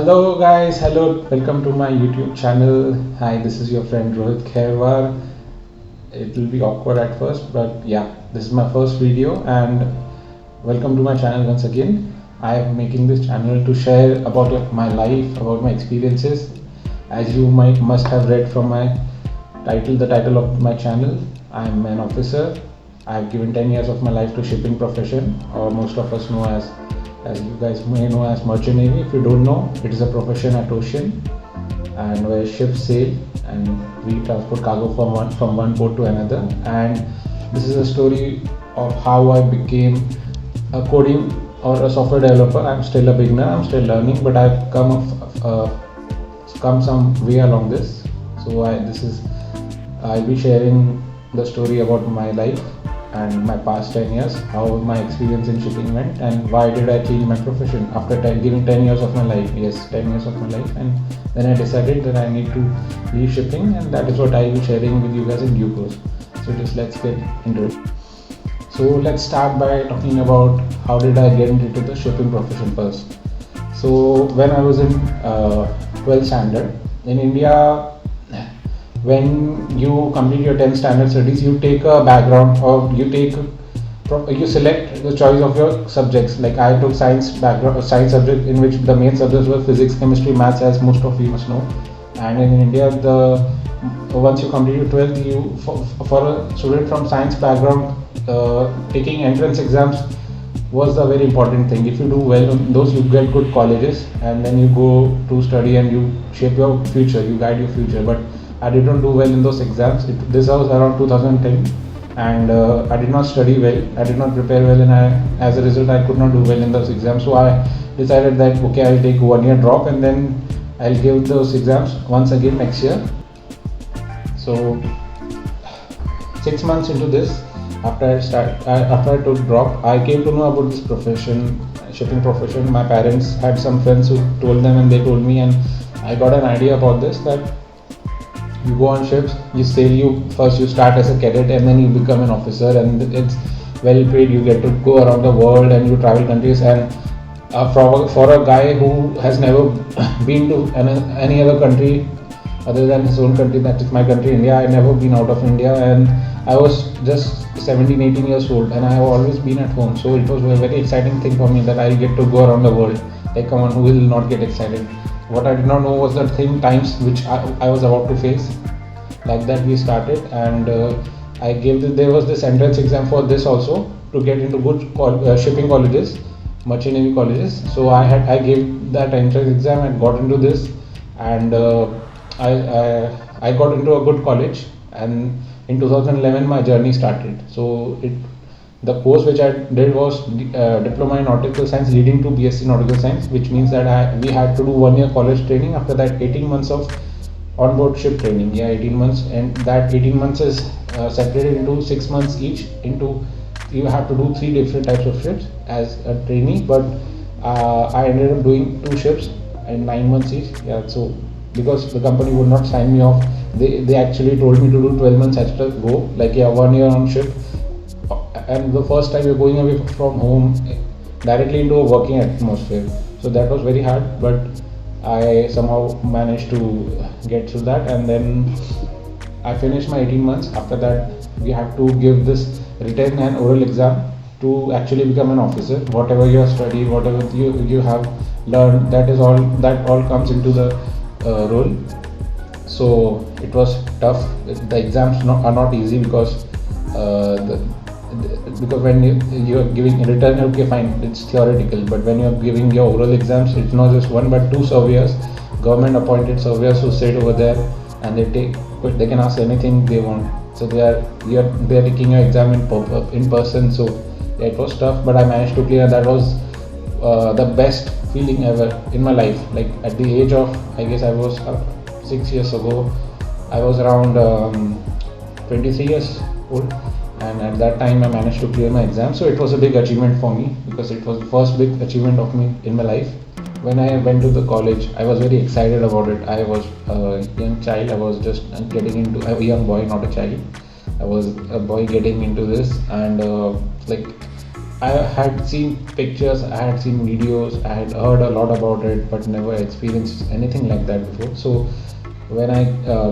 Hello guys, hello, welcome to my YouTube channel. Hi, this is your friend Rohit Khairwar. It will be awkward at first, but yeah, this is my first video and welcome to my channel once again. I am making this channel to share about my life, about my experiences. As you might must have read from my title, the title of my channel, I am an officer. I have given 10 years of my life to shipping profession, or most of us know as you guys may know as merchant navy. If you don't know, it is a profession at ocean and where ships sail and we transport cargo from one port to another. And this is a story of how I became a coding or a software developer. I'm still a beginner, I'm still learning, but I've come some way along this. So I'll be sharing the story about my life and my past 10 years, how my experience in shipping went, and why did I change my profession after giving 10 years of my life. Yes, 10 years of my life. And then I decided that I need to leave shipping, and that is what I'll be sharing with you guys in due course. So just let's get into it. So let's start by talking about how did I get into the shipping profession first. So when I was in 12th standard in India, when you complete your 10th standard studies, you take a background, or you select the choice of your subjects. Like I took science subject, in which the main subjects were physics, chemistry, maths, as most of you must know. And in India, once you complete your 12th, for a student from science background, taking entrance exams was a very important thing. If you do well in those, you get good colleges, and then you go to study and you shape your future, you guide your future. But I didn't do well in those exams. This was around 2010, and I did not study well. I did not prepare well, and as a result, I could not do well in those exams. So I decided that okay, I'll take 1 year drop, and then I'll give those exams once again next year. So 6 months into this, after I took drop, I came to know about this profession, shipping profession. My parents had some friends who told them, and they told me, and I got an idea about this, that you go on ships, you start as a cadet, and then you become an officer, and it's well paid. You get to go around the world and you travel countries. And for a guy who has never been to any other country other than his own country, that is my country, India. I never been out of India, and I was just 17-18 years old, and I have always been at home. So it was a very exciting thing for me that I get to go around the world. Like, come on, who will not get excited? What I did not know was the times which I was about to face. Like that we started, and there was this entrance exam for this also, to get into good shipping colleges, merchant navy colleges. So I gave that entrance exam and got into this, and I got into a good college, and in 2011 my journey started. So the course which I did was diploma in nautical science, leading to BSc nautical science, which means that we had to do 1 year college training. After that, 18 months of onboard ship training. 18 months, and that 18 months is separated into 6 months each. You have to do 3 different types of ships as a trainee, but I ended up doing 2 ships in 9 months each. So because the company would not sign me off, they actually told me to do 12 months extra go, 1 year on ship. And the first time you're going away from home directly into a working atmosphere, so that was very hard, but I somehow managed to get through that, and then I finished my 18 months. After that, we have to give this written and oral exam to actually become an officer. Whatever you have studied, whatever you have learned, that all comes into the role. So it was tough. The exams are not easy, because when you're giving written, okay fine, it's theoretical, but when you're giving your oral exams, it's not just 1 but 2 surveyors, government appointed surveyors, who sit over there, and they can ask anything they want. So they're taking your exam in person. So yeah, it was tough, but I managed to clear. That was the best feeling ever in my life. Like at the age of, I guess I was 6 years ago, I was around 23 years old, and at that time I managed to clear my exam. So it was a big achievement for me, because it was the first big achievement of me in my life. When I went to the college, I was very excited about it. I was a young child. I was just getting into a young boy, not a child. I was a boy getting into this, and I had seen pictures, I had seen videos, I had heard a lot about it, but never experienced anything like that before. So when I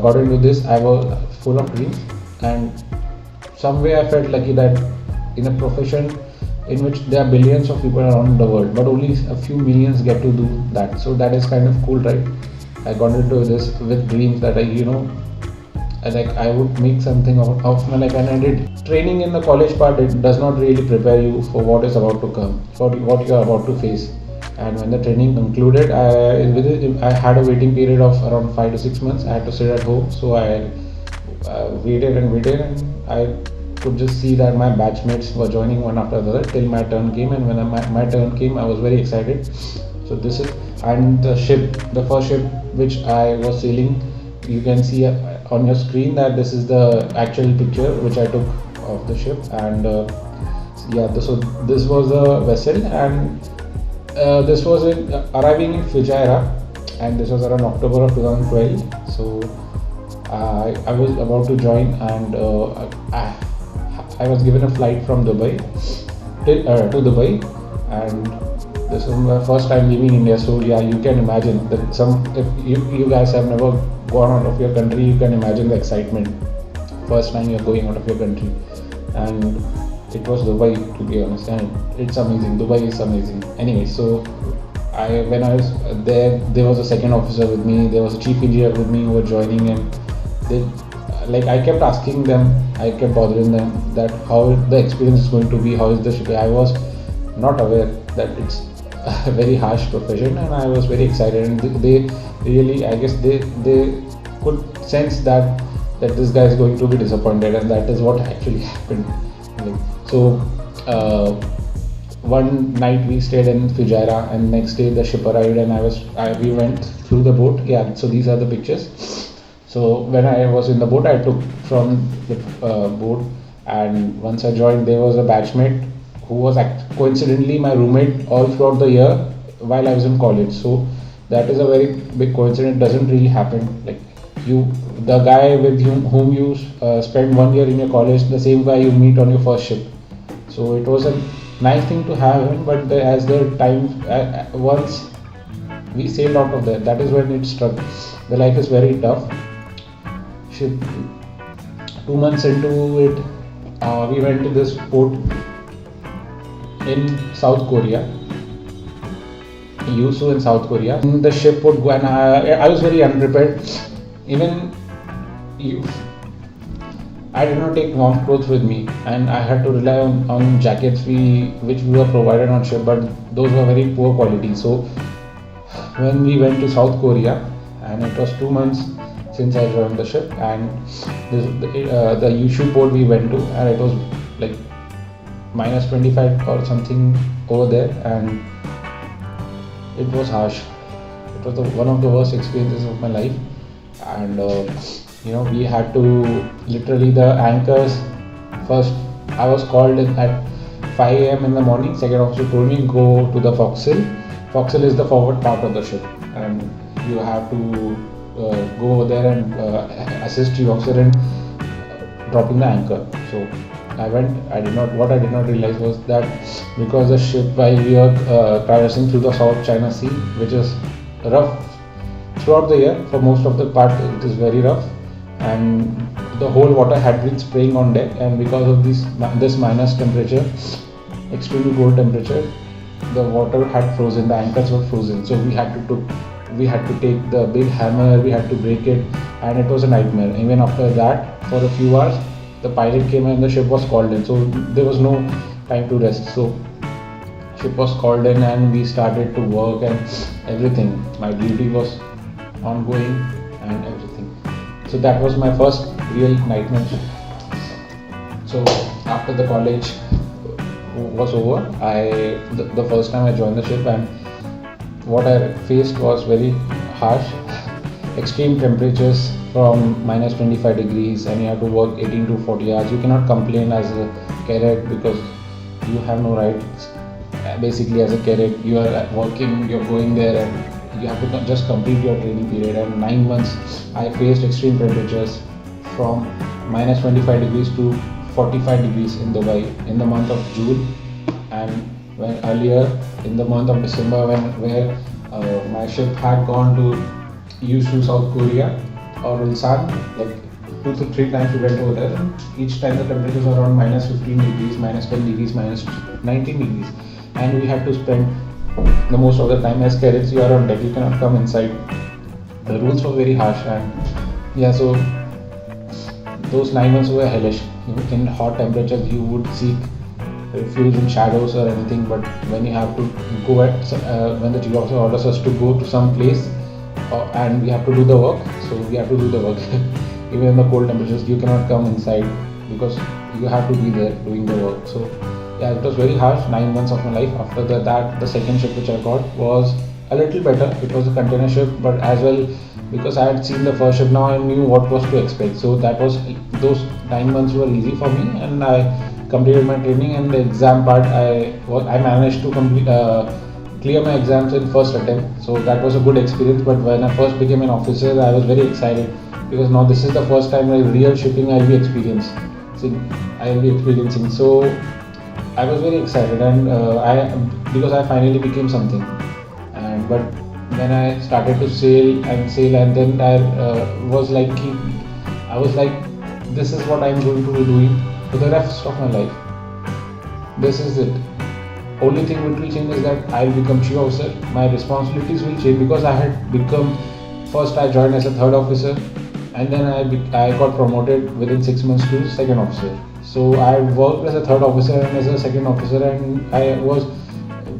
got into this, I was full of dreams, and some way I felt lucky that in a profession in which there are billions of people around the world, but only a few millions get to do that. So that is kind of cool, right? I got into this with dreams that I would make something of my life, and I did. Training in the college part, it does not really prepare you for what is about to come, for what you are about to face. And when the training concluded, I had a waiting period of around 5 to 6 months. I had to sit at home, so I waited and waited, and I could just see that my batchmates were joining one after the other till my turn came. And when my turn came, I was very excited. So this is, and the first ship which I was sailing, you can see on your screen that this is the actual picture which I took of the ship. And so this was the vessel, and this was arriving in Fujairah, and this was around October of 2012. So I was about to join, and I was given a flight from Dubai to Dubai, and this was my first time leaving India. So yeah, you can imagine that if you guys have never gone out of your country, you can imagine the excitement. First time you're going out of your country, and it was Dubai, to be honest, and it's amazing. Dubai is amazing. Anyway, so when I was there was a second officer with me, there was a chief engineer with me who were joining, and I kept asking them, I kept bothering them that how the experience is going to be, how is the ship. I was not aware that it's a very harsh profession, and I was very excited, and they really, I guess they could sense that this guy is going to be disappointed, and that is what actually happened. So one night we stayed in Fujairah, and next day the ship arrived, and we went through the boat. Yeah, so these are the pictures. So when I was in the boat, I took from the boat, and once I joined, there was a batchmate who was coincidentally my roommate all throughout the year while I was in college. So that is a very big coincidence. It doesn't really happen. The guy with whom you spend 1 year in your college, the same guy you meet on your first ship. So it was a nice thing to have him, but as the time once we sailed out of there, that is when it struck. The life is very tough. 2 months into it, we went to this port in South Korea, Yusu in South Korea. The ship would go, and I was very unprepared. Even I did not take warm clothes with me, and I had to rely on jackets which we were provided on ship, but those were very poor quality. So when we went to South Korea, and it was 2 months since I joined the ship, and the Yusu port we went to, and it was like minus 25 or something over there, and it was harsh. It was one of the worst experiences of my life. And we had to literally, the anchors, first I was called in at 5 a.m. in the morning. Second officer told me go to the forecastle. Forecastle is the forward part of the ship, and you have to go over there and assist the officer in dropping the anchor. So I went. What I did not realize was that because the ship, while we were traversing through the South China Sea, which is rough throughout the year, for most of the part it is very rough, and the whole water had been spraying on deck, and because of this minus temperature, extremely cold temperature, the water had frozen, the anchors were frozen. So we had to take the big hammer, we had to break it, and it was a nightmare. Even after that, for a few hours, the pilot came and the ship was called in, so there was no time to rest. So ship was called in, and we started to work, and everything, my duty was ongoing and everything. So that was my first real nightmare. So after the college was over, the first time I joined the ship, and what I faced was very harsh. Extreme temperatures from minus 25 degrees, and you have to work 18 to 40 hours. You cannot complain as a cadet because you have no rights. Basically, as a cadet, you are working, you're going there, and you have to just complete your training period. And 9 months, I faced extreme temperatures from minus 25 degrees to 45 degrees in Dubai in the month of June. And when earlier in the month of December, where my ship had gone to Yushu, South Korea, or Ulsan, like 2 to 3 times we went over there, and each time the temperatures were around minus 15 degrees, minus 10 degrees, minus 19 degrees, and we had to spend the most of the time as cadets. You are on deck, you cannot come inside. The rules were very harsh, and yeah, so those 9 months were hellish. In hot temperatures, you would seek refuge in shadows or anything, but when you have to go when the chief officer orders us to go to some place and we have to do the work, so we have to do the work. Even in the cold temperatures, you cannot come inside because you have to be there doing the work. So yeah, it was very harsh. 9 months of my life. After that, the second ship which I got was a little better. It was a container ship, but as well, because I had seen the first ship, now I knew what was to expect. So that was, those 9 months were easy for me, and I completed my training. And the exam part, I managed to clear my exams in first attempt. So that was a good experience. But when I first became an officer, I was very excited because now this is the first time like real shipping I'll be experiencing. So I was very excited, and because I finally became something. And but when I started to sail, and then I was like, this is what I'm going to be doing for the rest of my life. This is it. Only thing which will change is that I'll become chief officer. My responsibilities will change because I had become. First, I joined as a third officer, and then I got promoted within 6 months to second officer. So I worked as a third officer and as a second officer, and I was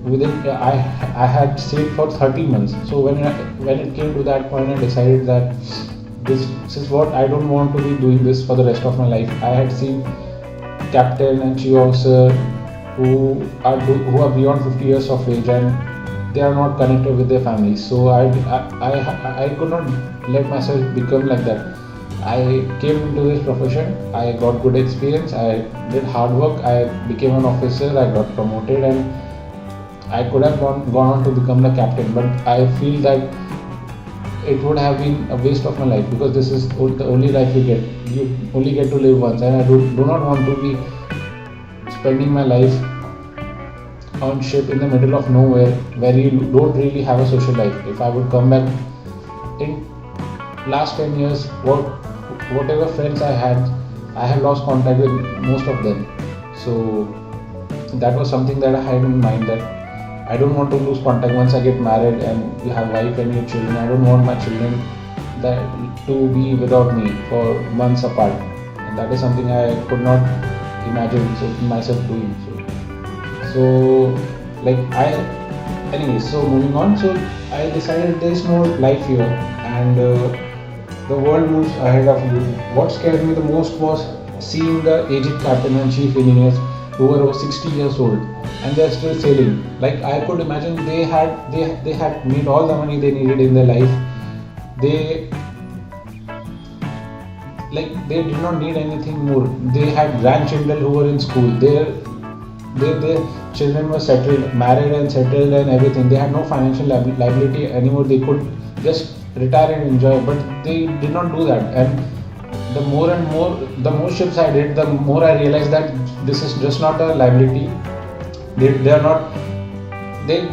I had stayed for 30 months. So when it came to that point, I decided that this is what I don't want to be doing this for the rest of my life. I had seen captain and chief officer who are beyond 50 years of age, and they are not connected with their families. So I could not let myself become like that. I came into this profession, I got good experience, I did hard work, I became an officer, I got promoted, and I could have gone on to become the captain. But I feel that it would have been a waste of my life, because this is the only life you get. You only get to live once, and I do not want to be spending my life on ship in the middle of nowhere where you don't really have a social life. If I would come back in last 10 years, whatever friends I have lost contact with most of them. So that was something that I had in mind, that I don't want to lose contact once I get married and you have wife and your children. I don't want my children to be without me for months apart. And that is something I could not imagine myself doing. So moving on. So I decided there is no life here, and the world moves ahead of you. What scared me the most was seeing the aged captain and chief engineers who were over 60 years old, and they're still sailing. Like, I could imagine they had made all the money they needed in their life. They did not need anything more. They had grandchildren who were in school. Their children were settled, married and settled and everything. They had no financial liability anymore. They could just retire and enjoy, but they did not do that. And the more ships I did, the more I realized that this is just not a liability. They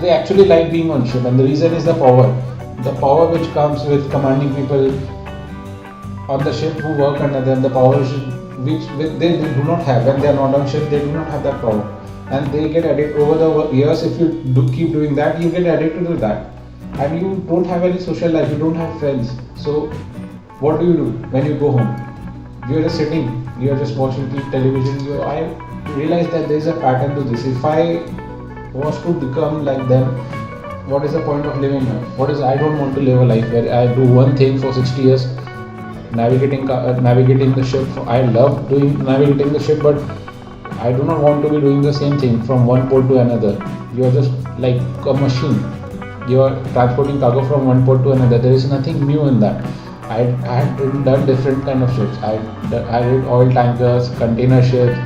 actually like being on ship, and the reason is the power which comes with commanding people on the ship who work under them. The power which they do not have when they are not on ship. They do not have that power, and they get addicted over the years. If you keep doing that, you get addicted to that, and you don't have any social life. You don't have friends. So what do you do when you go home? You are just sitting. You are just watching television. I realized that there is a pattern to this. If I was to become like them, what is the point of living now? I don't want to live a life where I do one thing for 60 years, navigating the ship. I love doing navigating the ship, but I do not want to be doing the same thing from one port to another. You are just like a machine. You are transporting cargo from one port to another. There is nothing new in that. I had done different kind of ships. I did oil tankers, container ships,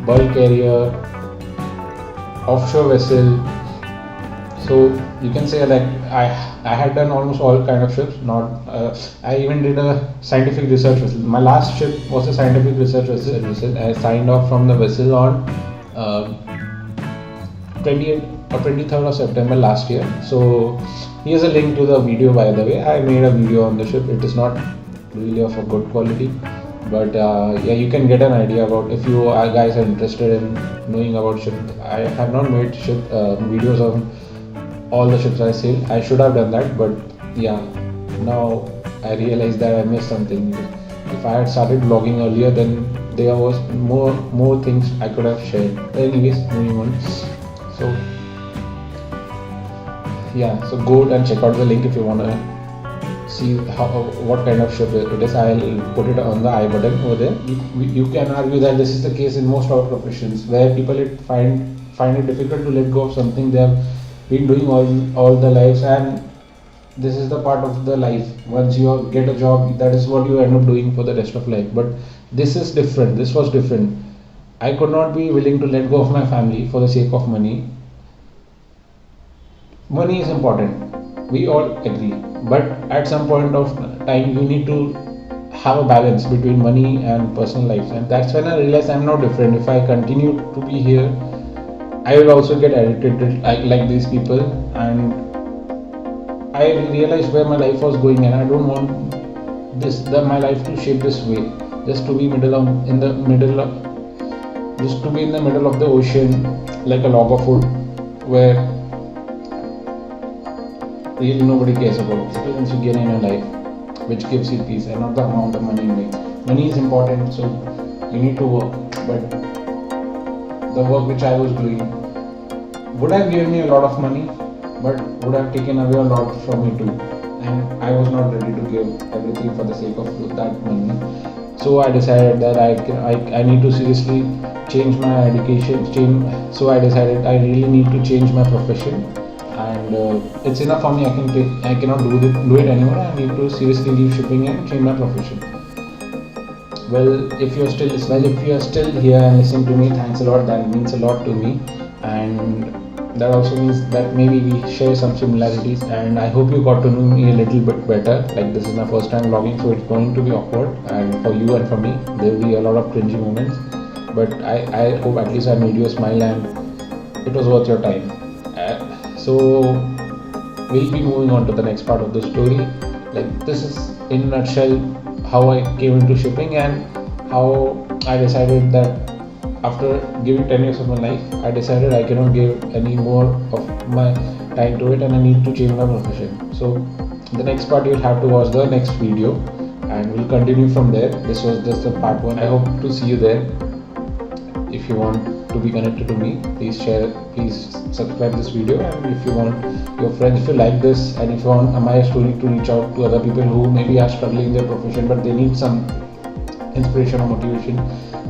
bulk carrier, offshore vessel. So you can say that I had done almost all kind of ships. I even did a scientific research vessel. My last ship was a scientific research vessel. I signed off from the vessel on 28th or 23rd of September last year. So here's a link to the video, by the way. I made a video on the ship. It is not really of a good quality, but yeah, you can get an idea about if you guys are interested in knowing about ship. I have not made ship videos on all the ships I sail. I should have done that, but yeah, now I realized that I missed something. If I had started vlogging earlier, then there was more things I could have shared. Anyways, moving on. So yeah, so go and check out the link if you wanna see what kind of ship it is. I'll put it on the I button over there. You can argue that this is the case in most of our professions, where people find it difficult to let go of something they have been doing all their lives, and this is the part of the life. Once you get a job, that is what you end up doing for the rest of life. But this is different. This was different. I could not be willing to let go of my family for the sake of money. Money is important, we all agree, but at some point of time you need to have a balance between money and personal life, and that's when I realized I'm not different. If I continue to be here, I will also get addicted like these people, and I realized where my life was going, and I don't want my life to shape this way. Just to be in the middle of the ocean, like a log of wood, where really nobody cares about experience you gain in your life, which gives you peace, and not the amount of money you make. Money is important, so you need to work, but the work which I was doing would have given me a lot of money, but would have taken away a lot from me too, and I was not ready to give everything for the sake of that money. So I decided that I need to seriously change my education. So I decided I really need to change my profession, and it's enough for me. I cannot do it anymore. I need to seriously leave shipping and change my profession. Well, if you are still here and listening to me, thanks a lot. That means a lot to me, and that also means that maybe we share some similarities, and I hope you got to know me a little bit better. Like, this is my first time vlogging, so it's going to be awkward, and for you and for me there will be a lot of cringy moments, but I hope at least I made you smile and it was worth your time. So we'll be moving on to the next part of the story. Like, this is in a nutshell how I came into shipping, and how I decided that after giving 10 years of my life, I decided I cannot give any more of my time to it, and I need to change my profession. So the next part, you'll have to watch the next video, and we'll continue from there. This was just the part 1. I hope to see you there. If you want to be connected to me, please subscribe this video, and if you want your friends, if you like this, and if you want my story to reach out to other people who maybe are struggling in their profession but they need some inspiration or motivation,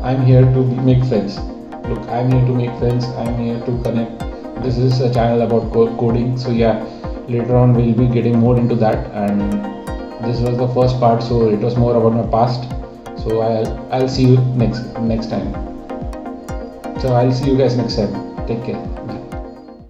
I'm here to make friends. Look, I'm here to make friends. I'm here to connect. This is a channel about coding. So yeah, later on we'll be getting more into that. And this was the first part, so it was more about my past. So I'll see you next time. So I'll see you guys next time. Take care.